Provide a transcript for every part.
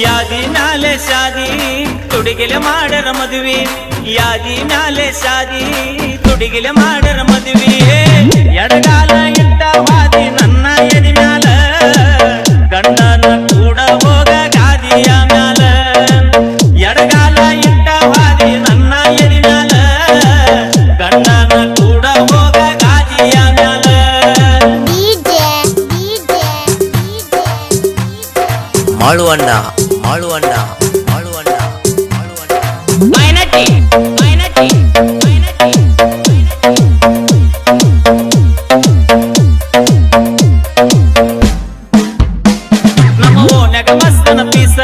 ಯಾದಿ ಮ್ಯಾಲೆ ಶಾದಿ ತುಡಿಗಿಲೆ ಮಾಡರ ಮದುವೆ ಯಾದಿ ಮ್ಯಾಲೆ ಶಾದಿ ತುಡಿಗಿಲೆ ಮಾಡರ ಮದುವೆ ಎಡಗಾಲ ಇಟ್ಟ ವಾದಿ ನನ್ನ ಎದಿ ಮ್ಯಾಲ ಗಂಡನ ಕೂಡ ಹೋಗ ಗಾದಿಯ ಮ್ಯಾಲ ಎಡಗಾಲ ಇಟ್ಟ ವಾದಿ ನನ್ನ ಎದಿ ಮ್ಯಾಲ ಗಂಡನ ಕೂಡ ಹೋಗ ಗಾದಿಯ ಮ್ಯಾಲ ಮಾಳುವಣ್ಣ ಮಾಳುವಣ್ಣ ಮಾಳುವಣ್ಣ ಮಾಳುವಣ್ಣ ಮೈನಟಿ ಮೈನಟಿ ಮೈನಟಿ ನಮ್ಮ ಓನ್ಯಾಗ ಮಸ್ತನ ಪೀಸ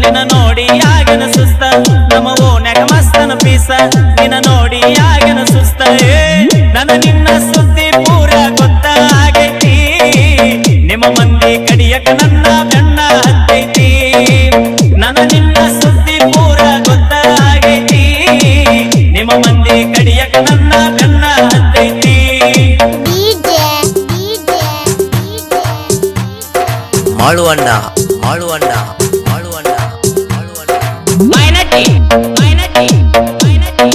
ನಿನ್ನ ನೋಡಿ ಆಗಿನ ಸುಸ್ತ ನಮ್ಮ ಓನ್ಯಾಗ ಮಸ್ತನ ಪೀಸ ನಿನ್ನ ನೋಡಿ ಆಗಿನ ಸುಸ್ತ ನನ್ನ ನಿನ್ನ ಸುದ್ದಿ ಪೂರ ಗೊತ್ತಾಗೈತಿ ನಿಮ್ಮ ಮಂದಿ ಕಡಿಯಕ ನನ್ನ ಬೆನ್ನ ಹತ್ತೈತಿ ನನ್ನ ನಿನ್ನ ಸುದ್ದಿ ಪೂರ ಗೊತ್ತಾಗೈತಿ ನಿಮ್ಮ ಮಂದಿ ಕಡಿಯಕ ನನ್ನ ಬೆನ್ನ ಹತ್ತೈತಿ ಮಾಳುವಣ್ಣ ಮಾಳುವಣ್ಣ ಮಾಳುವಣ್ಣ ಮಾಳುವಣ್ಣ ಮೈನಟಿ ಮೈನಟಿ ಮೈನಟಿ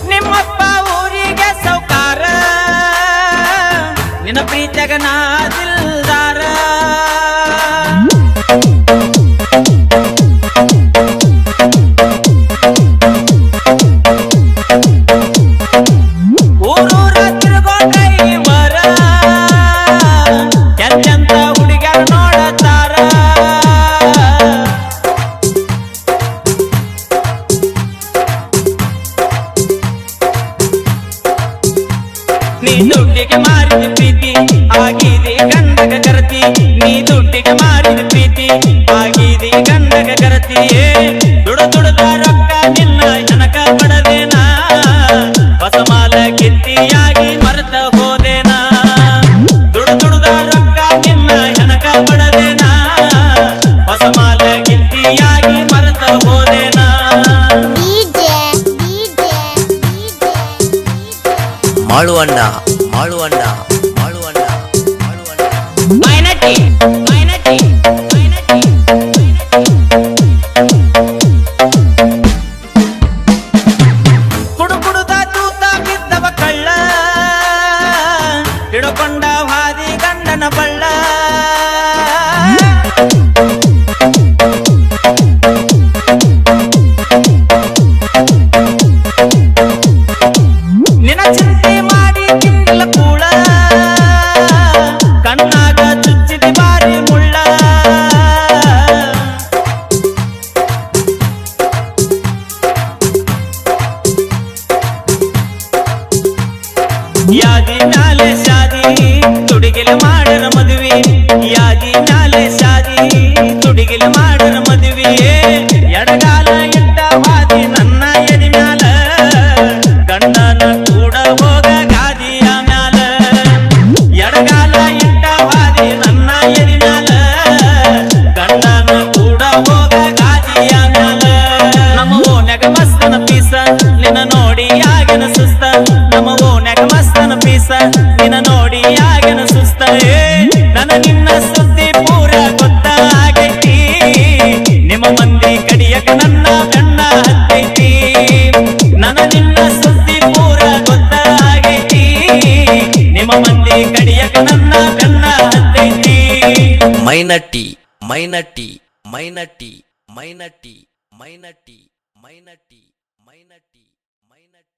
ನಿಮ್ಮಪ್ಪ ಊರಿಗೆ ಸೌಕಾರ ನಿನ್ನ ಪ್ರೀತಿಯಾಗ ನಾ ದಿಲ್ದಾರ ಊರೂರ ತಿರುಗೋಟೈ ಮರ ಎಂತೆಂತ ಹುಡುಗ್ಯಾರ ನೋಡತಾರ ನೀ ದುಡ್ಡಿಗೆ ಮಾರಿದ ಪ್ರೀತಿ ಆಗಿದೆ ಗಂಡಗ ಕರತಿ ನೀ ದುಡ್ಡಿಗೆ ಮಾರಿದ ಪ್ರೀತಿ ಆಗಿದೆ ಗಂಡಗ ಕರತಿ ದುಡದ ರೊಕ್ಕ ನಿನ್ನ ಜನಕ ಪಡದೇನಾ ಹೊಸ ಮಾಲ ಗಿತ್ತಿಯಾಗಿ ಮರೆತ ಹೋದೇನಾ ದುಡದ ರೊಕ್ಕ ನಿನ್ನ ಜನಕ ಪಡದೇನಾ ಹೊಸ ಮಾಲ ಗಿತ್ತಿಯಾಗಿ ಮರೆತ ಹೋದೇನಾ ಮಾಳುವಣ್ಣ ಮಾಳುವಣ್ಣ ಮಾಳುವಣ್ಣ ಮಾಳುವಣ್ಣ ಮೈನಟಿ ಮೈನಟಿ ಮೈನಟಿ ಕುಡುಕುಡುದ ತೂತ ಬಿದ್ದವ ಕಳ್ಳ ಹಿಡ್ಕೊಂಡ ಹಾದಿ ಗಂಡನ ಬಳ್ಳ ನಿನ್ನ ಚಿಂತೆ ಮಾಡಿ ತಿಂದಿಲ್ಲ ಕೂಳ ಕಣ್ಣಾಗ ಚುಚ್ಚಿದಿ ಬಾರಿ ಮುಳ್ಳ ಯಾದಿ ಮ್ಯಾಲೆ ಶಾದಿ ತುಡಿಗಿಲೆ ಮಾಡರ ಮದುವೆ ಯಾದಿ ಮ್ಯಾಲೆ ಶಾದಿ ತುಡಿಗಿಲೆ ಮಾಡರ ಮದುವೆ ಎಡಗಾಲ ಇಟ್ಟ ವಾದಿ ನನ್ನ ಎದಿ ಮ್ಯಾಲ ಗಂಡನ ಕೂಡ ಹೋಗ ಗಾದಿಯ ಮ್ಯಾಲ ಎಡಗಾಲ ಇಟ್ಟ ವಾದಿ ನನ್ನ ಎದಿ ಮ್ಯಾಲ ಗಂಡನ ಕೂಡ ಹೋಗ ಗಾದಿಯ ಮ್ಯಾಲ ನಮ್ಮ ಓನ್ಯಾಗ ಮಸ್ತನ ಪೀಸ ನಿನ್ನ ನೋಡಿ ಆಗಿನ ಸುಸ್ತ ನಮ್ಮ ಓನ್ಯಾಗ ಮಸ್ತನ ಪೀಸ ನಿನ್ನ ನೋಡಿ ಆಗಿನ ಸುಸ್ತ ನನ್ನ ನಿನ್ನ ಸುದ್ದಿ ಪೂರ ಗೊತ್ತಾಗೈತಿ ನಿಮ್ಮ ಮಂದಿ ಕಡಿಯಕ ನನ್ನ ಬೆನ್ನ ಹತ್ತೈತಿ ನನ್ನ ನಿನ್ನ ಸುದ್ದಿ ಪೂರ ಗೊತ್ತಾಗೈತಿ ನಿಮ್ಮ ಮಂದಿ ಕಡಿಯಕ ನನ್ನ ಬೆನ್ನ ಹತ್ತೈತಿ ಮೈನಟ್ಟಿ ಮೈನಟ್ಟಿ ಮೈನಟ್ಟಿ ಮೈನಟ್ಟಿ ಮೈನಟ್ಟಿ ಮೈನಟ್ಟಿ ಮೈನಟ್ಟಿ ಮೈನಟ್ಟಿ